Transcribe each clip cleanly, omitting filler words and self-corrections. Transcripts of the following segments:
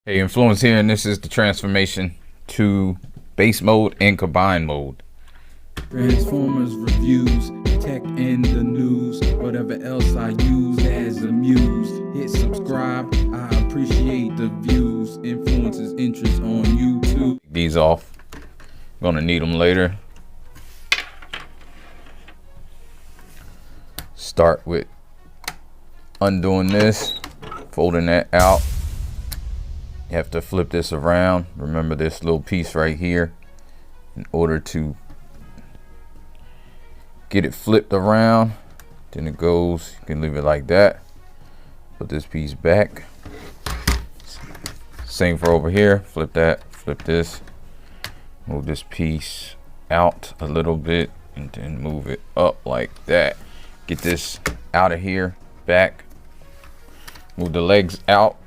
Hey, Influence here, and this is the transformation to base mode and combine mode. Transformers reviews, tech and the news, whatever else I use as a muse. Hit subscribe, I appreciate the views. Influences interest on YouTube. These off. Gonna need them later. Start with undoing this, folding that out. You have to flip this around. Remember this little piece right here. In order to get it flipped around, then it goes, you can leave it like that. Put this piece back. Same for over here. Flip that, flip this. Move this piece out a little bit and then move it up like that. Get this out of here, back. Move the legs out.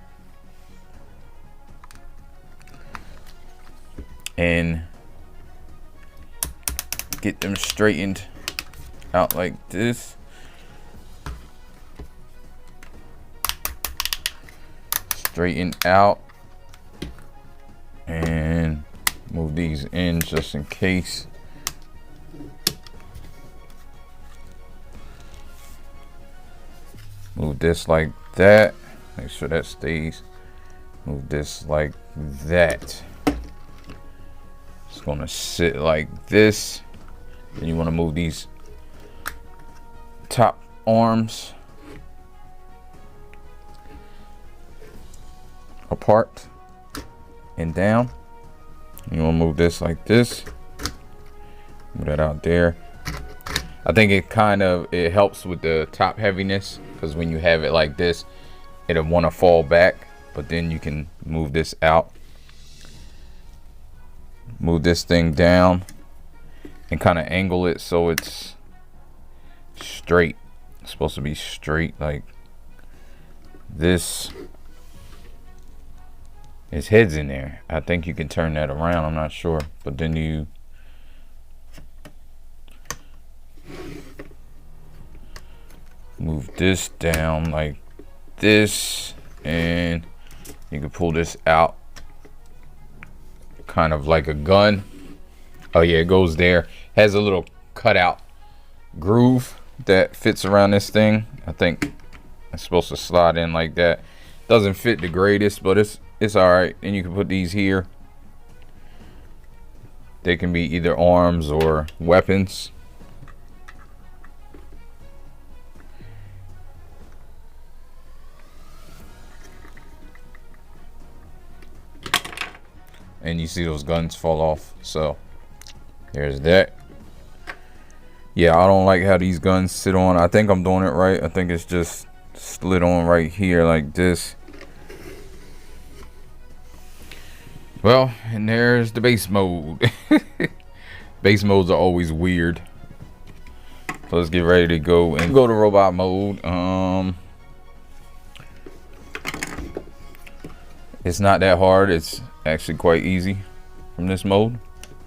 And get them straightened out like this. Straighten out. And move these in just in case. Move this like that. Make sure that stays. Move this like that. It's gonna sit like this. Then you want to move these top arms apart and down. You want to move this like this. Move that out there. I think it helps with the top heaviness, because when you have it like this, it'll want to fall back, but then you can move this out. Move this thing down and kind of angle it so it's straight. It's supposed to be straight like this. His head's in there. I think you can turn that around. I'm not sure. But then you move this down like this, and you can pull this out kind of like a gun. Oh yeah, it goes there. Has a little cutout groove that fits around this thing. I think it's supposed to slide in like that. Doesn't fit the greatest, but it's all right. And you can put these here. They can be either arms or weapons. And you see those guns fall off. So there's that. Yeah, I don't like how these guns sit on. I think I'm doing it right. I think it's just slid on right here like this. Well, and there's the base mode. Base modes are always weird. So let's get ready to go and go to robot mode. It's not that hard. It's actually quite easy from this mode.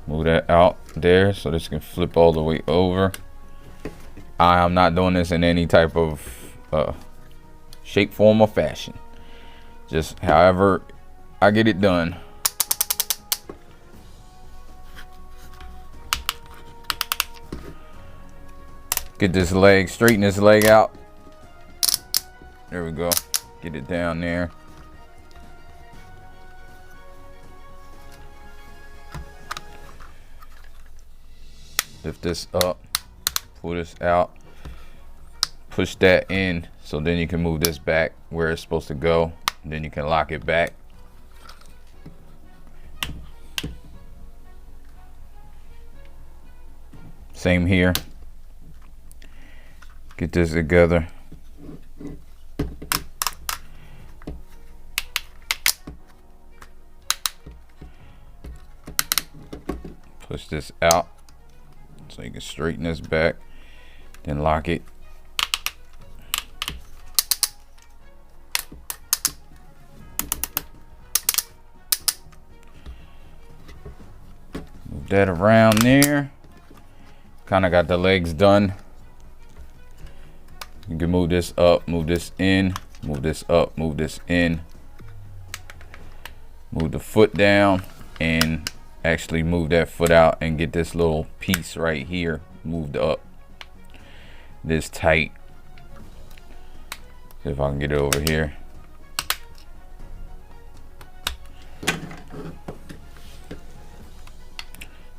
Move that out there so this can flip all the way over. I am not doing this in any type of shape, form, or fashion. Just however I get it done. Get this leg, straighten this leg out. There we go. Get it down there. Lift this up, pull this out, push that in, so then you can move this back where it's supposed to go, and then you can lock it back. Same here. Get this together. Push this out. So you can straighten this back, then lock it. Move that around there. Kind of got the legs done. You can move this up, move this in, move this up, move this in. move the foot down and actually move that foot out and get this little piece right here moved up this tight. See if I can get it over here.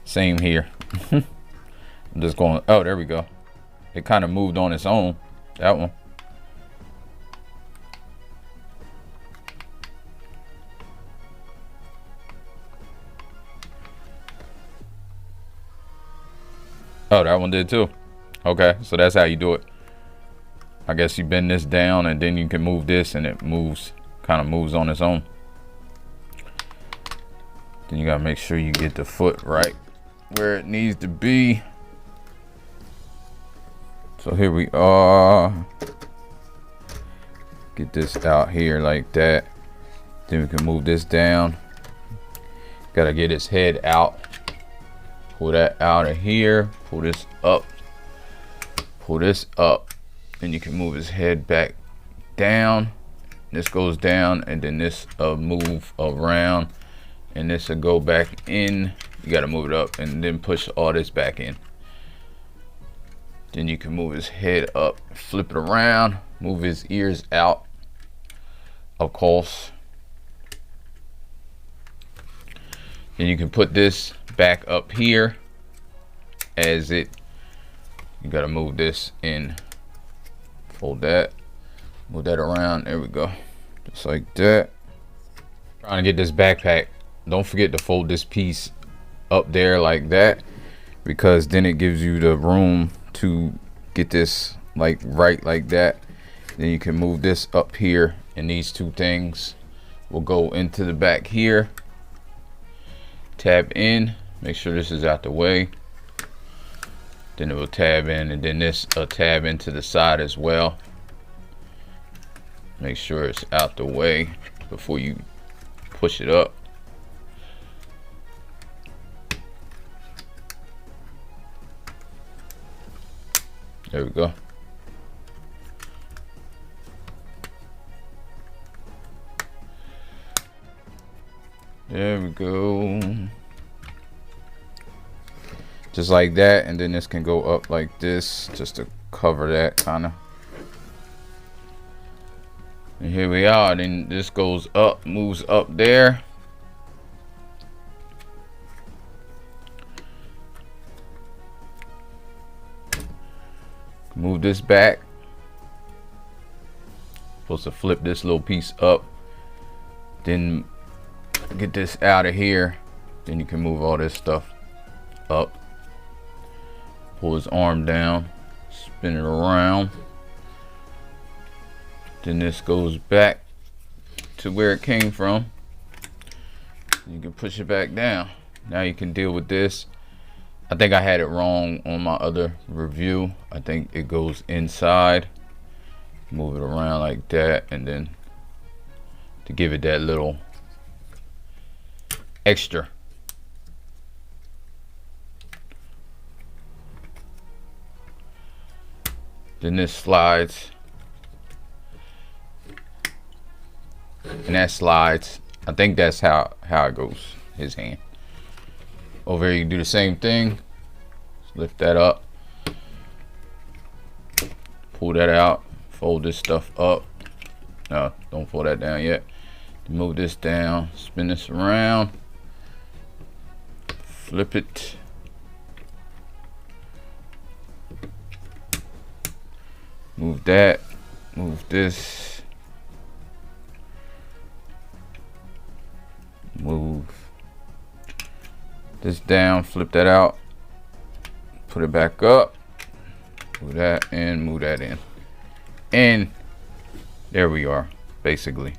Same here. I'm just going, oh, there we go. It kind of moved on its own, that one. Oh, that one did too. Okay, so that's how you do it. I guess you bend this down and then you can move this and it moves, kind of moves on its own. Then you gotta make sure you get the foot right where it needs to be. So here we are. Get this out here like that. Then we can move this down. Gotta get his head out. Pull that out of here. Pull this up. Pull this up. Then you can move his head back down. This goes down and then this move around. And this will go back in. You gotta move it up and then push all this back in. Then you can move his head up, flip it around, move his ears out, of course. Then you can put this back up here as it, you gotta move this in, fold that, move that around, there we go, just like that. Trying to get this backpack, don't forget to fold this piece up there like that, because then it gives you the room to get this like right like that. Then you can move this up here and these two things will go into the back here. Tab in, make sure this is out the way. Then it will tab in and then this will tab into the side as well. Make sure it's out the way before you push it up. There we go. There we go. Just like that, and then this can go up like this just to cover that kind of. And here we are. Then this goes up, moves up there. Move this back. Supposed to flip this little piece up. Then get this out of here. Then you can move all this stuff up. Pull his arm down. Spin it around. Then this goes back to where it came from. You can push it back down. Now you can deal with this. I think I had it wrong on my other review. I think it goes inside. Move it around like that, and then to give it that little extra. Then this slides. And that slides. I think that's how it goes, his hand. Over here you can do the same thing. Just lift that up. Pull that out. Fold this stuff up. No, don't fold that down yet. Move this down. Spin this around. Flip it. Move that. Move this. Move this down, flip that out, put it back up, move that and move that in, and there we are. Basically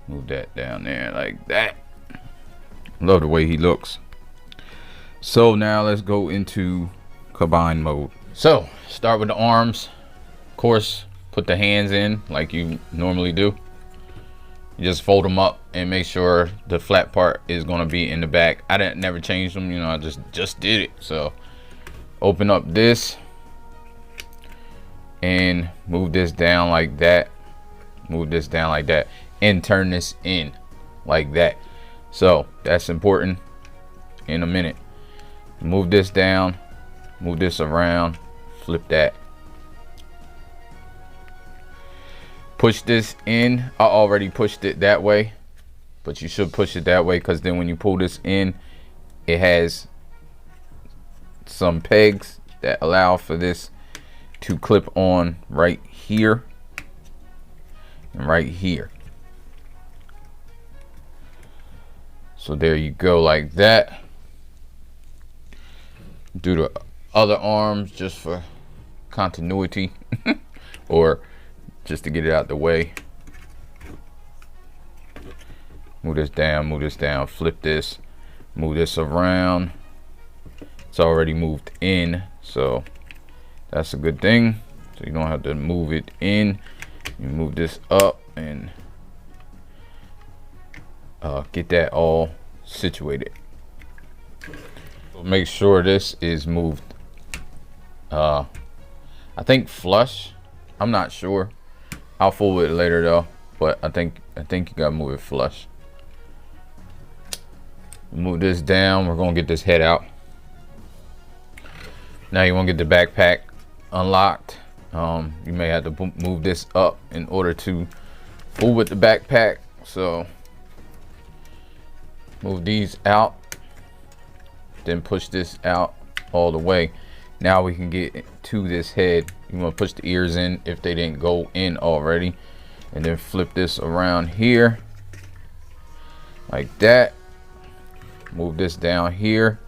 move that down there like that. Love the way he looks. So now let's go into combine mode. So start with the arms. Of course, put the hands in like you normally do. You just fold them up and make sure the flat part is going to be in the back. I didn't never change them, you know, I just did it. So open up this and move this down like that. Move this down like that. and turn this in like that. So that's important. In a minute, move this down, move this around, flip that, push this in. I already pushed it that way, but you should push it that way, because then when you pull this in, it has some pegs that allow for this to clip on right here and right here. So there you go, like that. Do the other arms just for continuity or just to get it out the way. Move this down, flip this, move this around. It's already moved in, so that's a good thing. So you don't have to move it in. You move this up and get that all situated. So make sure this is moved, I think flush. I'm not sure. I'll fool it later though, but I think you gotta move it flush. Move this down. We're gonna get this head out. Now you want to get the backpack unlocked. You may have to move this up in order to fool with the backpack. So move these out, then push this out all the way. Now we can get to this head. You want to push the ears in if they didn't go in already, and then flip this around here like that. Move this down here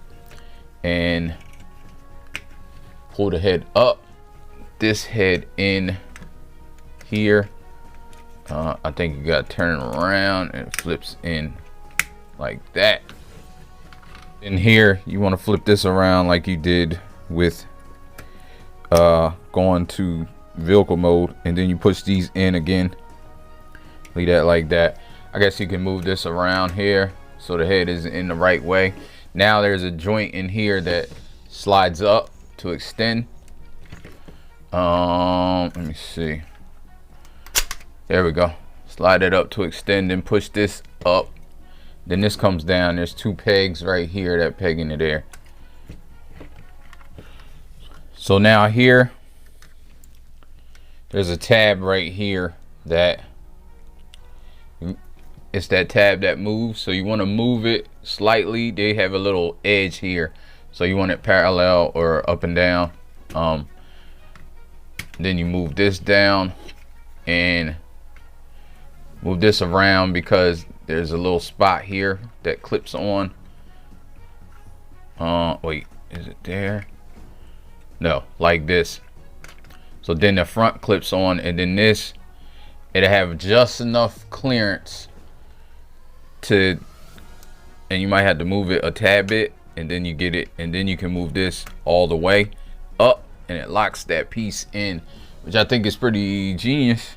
and pull the head up, this head in here. I think you gotta turn it around and it flips in like that. In here you want to flip this around like you did with going to vehicle mode, and then you push these in again. Leave that like that. I guess you can move this around here so the head is in the right way. Now there's a joint in here that slides up to extend. Let me see. There we go. Slide it up to extend and push this up. Then this comes down. There's two pegs right here that peg into there. So now here, there's a tab right here that it's that tab that moves. So you want to move it slightly. They have a little edge here, so you want it parallel or up and down. Then you move this down and move this around, because there's a little spot here that clips on. Wait, is it there? No, like this. So then the front clips on, and then this, it'll have just enough clearance to, and you might have to move it a tad bit, and then you get it, and then you can move this all the way up, and it locks that piece in, which I think is pretty genius.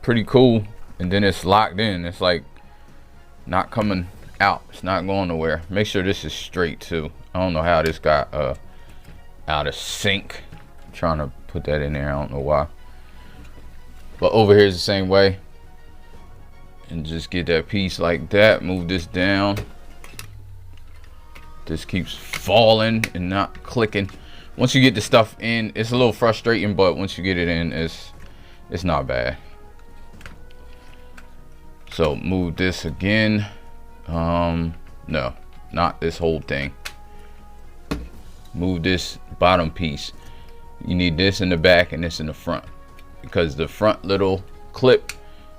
Pretty cool. And then it's locked in. It's like not coming out. It's not going nowhere. Make sure this is straight too. I don't know how this got out of sync. I'm trying to put that in there. I don't know why. But over here is the same way. And just get that piece like that. Move this down. This keeps falling and not clicking. Once you get the stuff in, it's a little frustrating, but once you get it in, it's not bad. So move this again. No, not this whole thing. Move this bottom piece. You need this in the back and this in the front, because the front little clip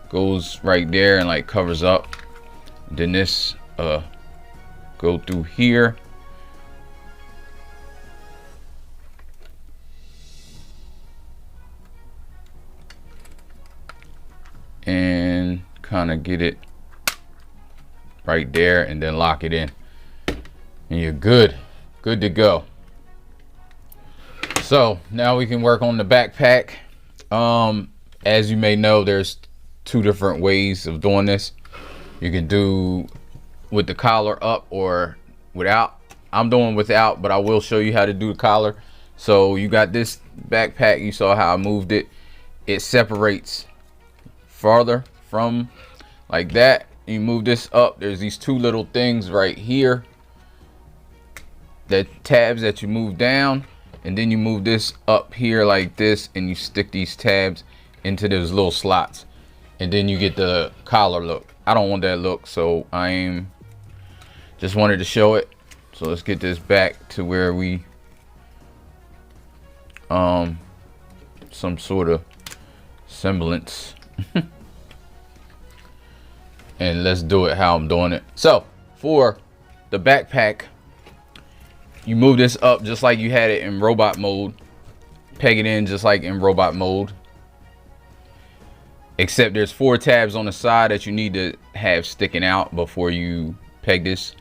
goes right there and like covers up. Then this go through here. And kind of get it right there, and then lock it in, and you're good to go. So now we can work on the backpack. As you may know, there's two different ways of doing this. You can do with the collar up or without. I'm doing without, but I will show you how to do the collar. So you got this backpack, you saw how I moved it. It separates farther from like that. You move this up, there's these two little things right here, that tabs that you move down, and then you move this up here like this, and you stick these tabs into those little slots, and then you get the collar look. I don't want that look, so I just wanted to show it. So let's get this back to where we some sort of semblance. And let's do it how I'm doing it. So for the backpack, you move this up just like you had it in robot mode. Peg it in just like in robot mode. Except there's 4 tabs on the side that you need to have sticking out before you peg this.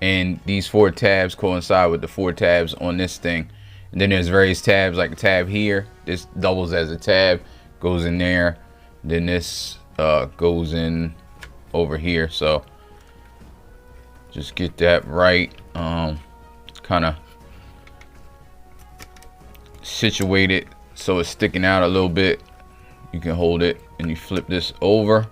And these 4 tabs coincide with the 4 tabs on this thing. And then there's various tabs, like a tab here. This doubles as a tab, goes in there. Then this goes in over here. So just get that right. Kind of situate it so it's sticking out a little bit. You can hold it and you flip this over.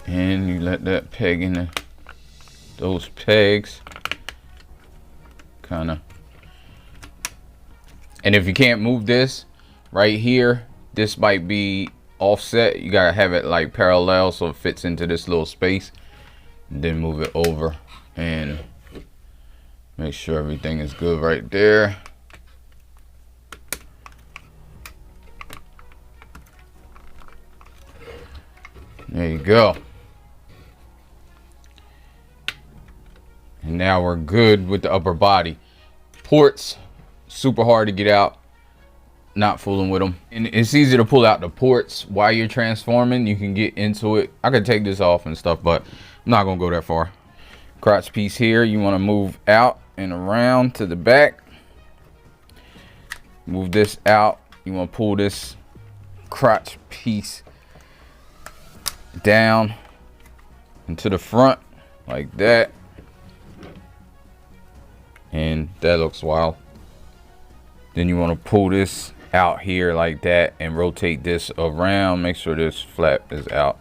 And you let that peg in those pegs. Kind of. And if you can't move this right here, this might be offset. You gotta have it like parallel so it fits into this little space. And then move it over and make sure everything is good right there. There you go. And now we're good with the upper body. Ports, super hard to get out. Not fooling with them. And it's easy to pull out the ports while you're transforming. You can get into it. I could take this off and stuff, but I'm not gonna go that far. Crotch piece here, you want to move out and around to the back. Move this out. You want to pull this crotch piece down into the front like that. And that looks wild. Then you want to pull this out here like that and rotate this around. Make sure this flap is out.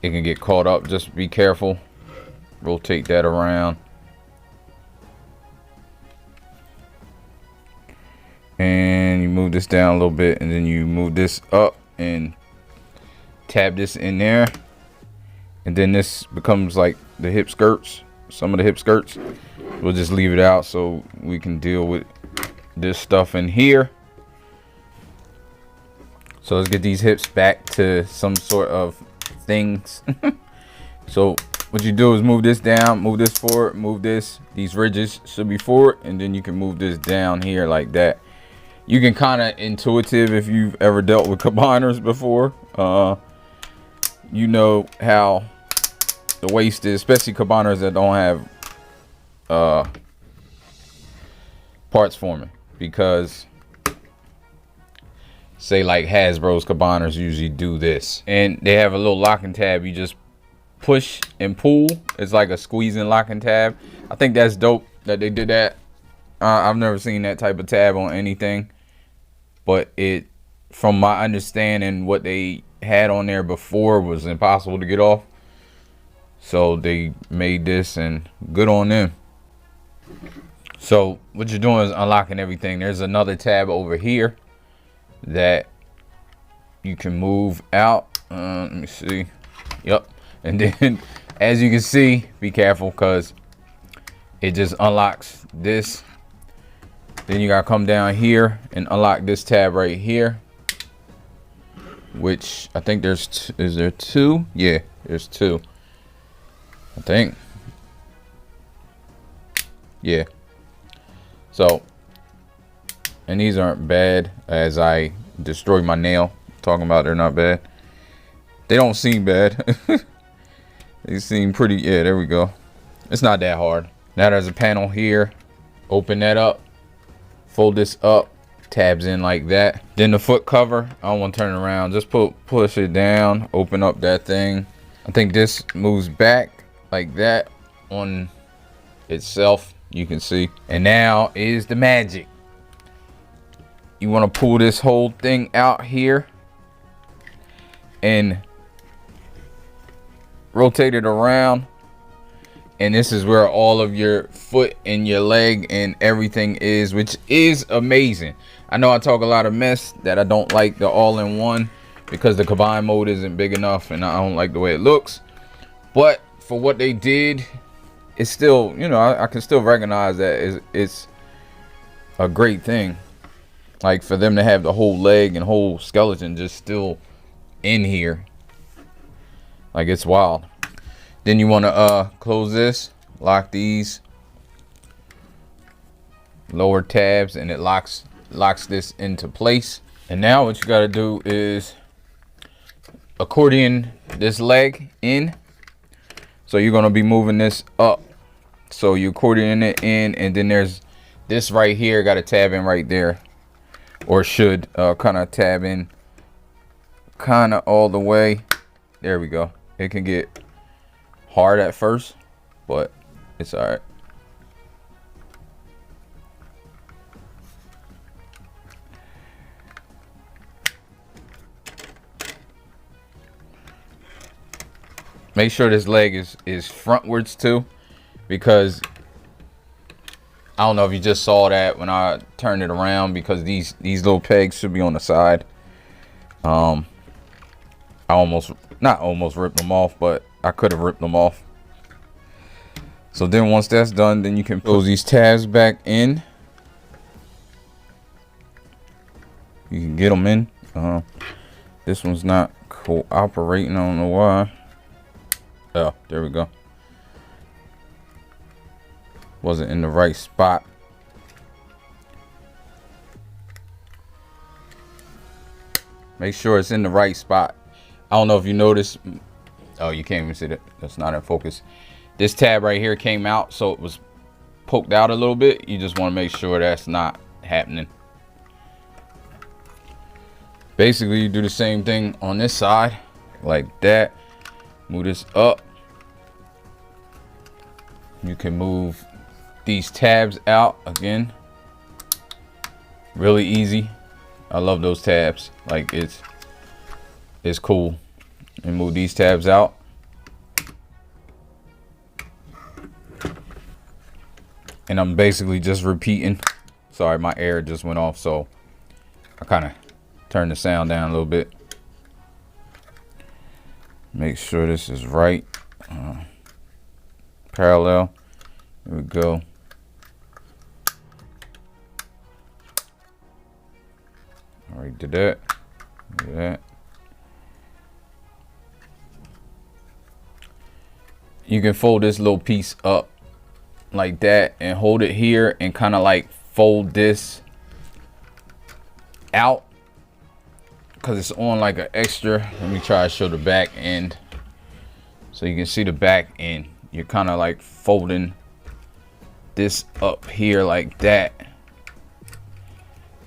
It can get caught up, just be careful. Rotate that around. And you move this down a little bit, and then you move this up and tab this in there. And then this becomes like the hip skirts, some of the hip skirts. We'll just leave it out so we can deal with this stuff in here. So let's get these hips back to some sort of things. So what you do is move this down, move this forward, move this. These ridges should be forward, and then you can move this down here like that. You can kind of intuitive if you've ever dealt with combiners before. You know how the waist is, especially combiners that don't have parts forming, because say like Hasbro's combiners usually do this, and they have a little locking tab. You just push and pull. It's like a squeezing locking tab. I think that's dope that they did that. I've never seen that type of tab on anything, but it, from my understanding, what they had on there before was impossible to get off. So they made this, and good on them. So what you're doing is unlocking everything. There's another tab over here that you can move out. Let me see. Yep. And then as you can see, be careful because it just unlocks this. Then you gotta come down here and unlock this tab right here, which I think there's is there 2? Yeah, there's 2, I think. Yeah. So, and these aren't bad. As I destroy my nail, talking about they're not bad. They don't seem bad. They seem pretty. Yeah, there we go. It's not that hard. Now there's a panel here. Open that up. Fold this up. Tabs in like that. Then the foot cover. I don't want to turn it around. Just push it down. Open up that thing. I think this moves back like that on itself, you can see. And now is the magic. You want to pull this whole thing out here and rotate it around, and this is where all of your foot and your leg and everything is, which is amazing. I know I talk a lot of mess that I don't like the all-in-one because the combine mode isn't big enough and I don't like the way it looks, but for what they did, it's still, you know, I can still recognize that it's a great thing. Like for them to have the whole leg and whole skeleton just still in here, like it's wild. Then you want to close this, lock these lower tabs, and it locks this into place. And now what you got to do is accordion this leg in. So you're going to be moving this up, so you accordion it in, and then there's this right here, got to tab in right there, or should kind of tab in kind of all the way. There we go. It can get hard at first, but it's all right. Make sure this leg is frontwards too, because I don't know if you just saw that when I turned it around, because these little pegs should be on the side. I not almost ripped them off, but I could have ripped them off. So then once that's done, then you can close these tabs back in. You can get them in. This one's not cooperating. I don't know why. Oh, there we go. Wasn't in the right spot. Make sure it's in the right spot. I don't know if you noticed. Oh, you can't even see that. That's not in focus. This tab right here came out, so it was poked out a little bit. You just want to make sure that's not happening. Basically, you do the same thing on this side, like that. Move this up. You can move these tabs out again. Really easy. I love those tabs. Like it's cool. And move these tabs out. And I'm basically just repeating. Sorry, my air just went off, so I kind of turned the sound down a little bit. Make sure this is right. Parallel. Here we go. Alright, did that. Did that. You can fold this little piece up like that and hold it here and kind of like fold this out, because it's on like an extra. Let me try to show the back end so you can see the back end. You're kind of like folding this up here like that,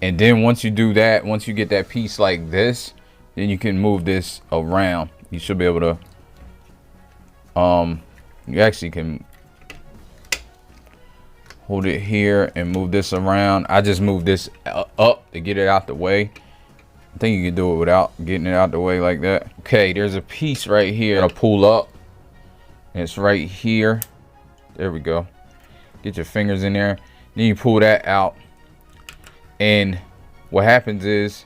and then once you do that, once you get that piece like this, then you can move this around. You should be able to you actually can hold it here and move this around. I just moved this up to get it out the way. I think you can do it without getting it out the way like that. Okay, there's a piece right here to pull up. It's right here. There we go. Get your fingers in there. Then you pull that out. And what happens is,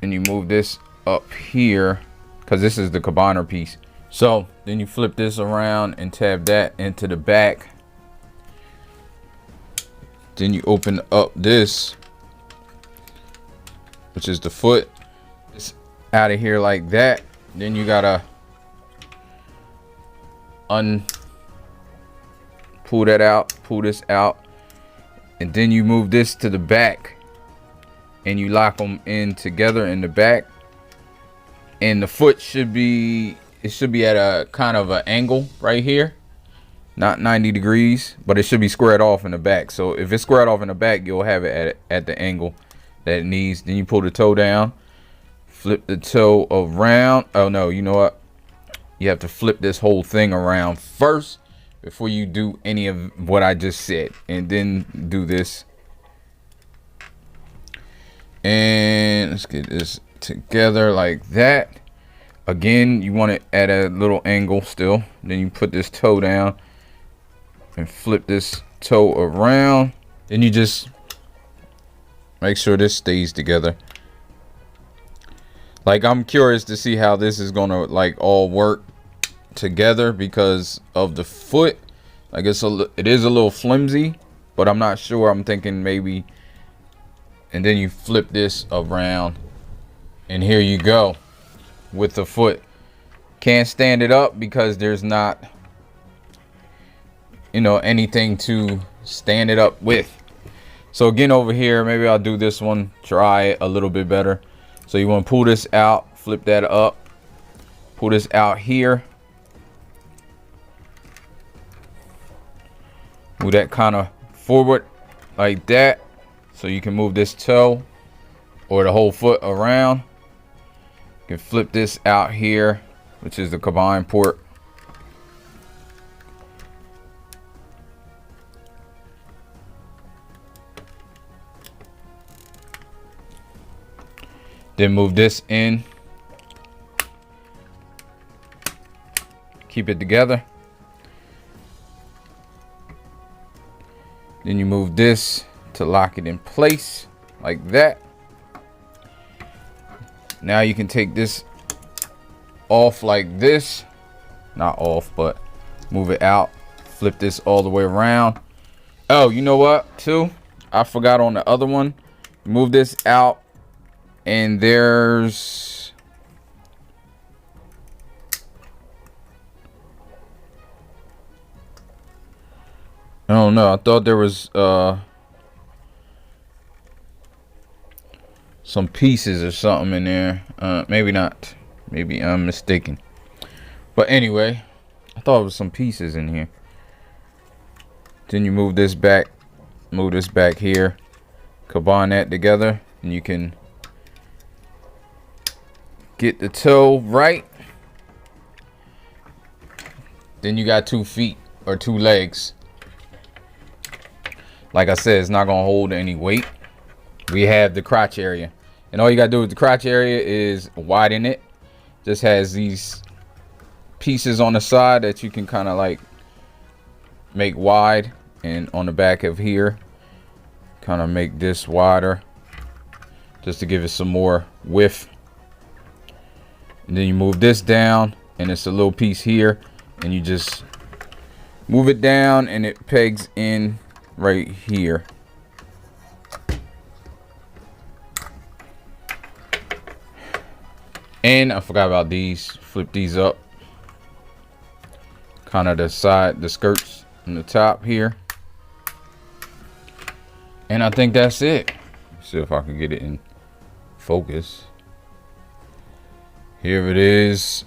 and you move this up here, because this is the combiner piece. So then you flip this around and tab that into the back. Then you open up this, which is the foot. It's out of here like that. Then you gotta pull that out, pull this out, and then you move this to the back and you lock them in together in the back. And the foot should be, it should be at a kind of an angle right here, not 90 degrees, but it should be squared off in the back. So if it's squared off in the back, you'll have it at the angle that it needs. Then you pull the toe down, flip the toe around. Oh no, you know what? you have to flip this whole thing around first before you do any of what I just said, and then do this. And let's get this together like that. Again, you want it at a little angle still. Then you put this toe down and flip this toe around. Then you just make sure this stays together. Like, I'm curious to see how this is gonna like all work together because of the foot. Like, it is a little flimsy, but I'm not sure. I'm thinking maybe, and then you flip this around, and here you go with the foot. Can't stand it up because there's not, you know, anything to stand it up with. So again, over here, maybe I'll do this one, try it a little bit better. So you want to pull this out, flip that up, pull this out here, move that kind of forward like that, so you can move this toe or the whole foot around. You can flip this out here, which is the combine port. Then move this in. Keep it together. Then you move this to lock it in place like that. Now you can take this off like this. Not off, but move it out. Flip this all the way around. Oh, you know what, too? I forgot on the other one. Move this out. And there's I don't know. I thought there was some pieces or something in there. Maybe not. Maybe I'm mistaken. But anyway, I thought it was some pieces in here. Then you move this back here, combine that together, and you can get the toe right. Then you got 2 feet or 2 legs. Like I said, it's not gonna hold any weight. We have the crotch area, and all you gotta do with the crotch area is widen it. Just has these pieces on the side that you can kind of like make wide, and on the back of here, kind of make this wider, just to give it some more width. And then you move this down, and it's a little piece here, and you just move it down, and it pegs in right here. And I forgot about these. Flip these up, kind of the side, the skirts on the top here. And I think that's it. Let's see if I can get it in focus. Here it is.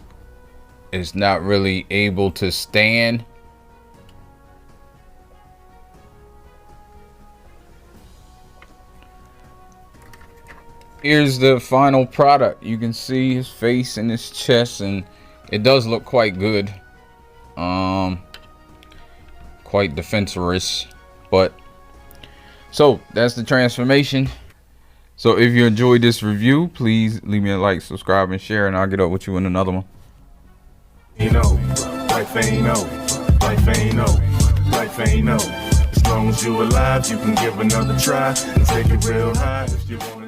It's not really able to stand. Here's the final product. You can see his face and his chest, and it does look quite good. Quite defensive, but so that's the transformation. So if you enjoyed this review, please leave me a like, subscribe, and share, and I'll get up with you in another one. You know, life ain't no, life ain't no, life ain't no. As long as you alive, you can give another try and take it real high if you want.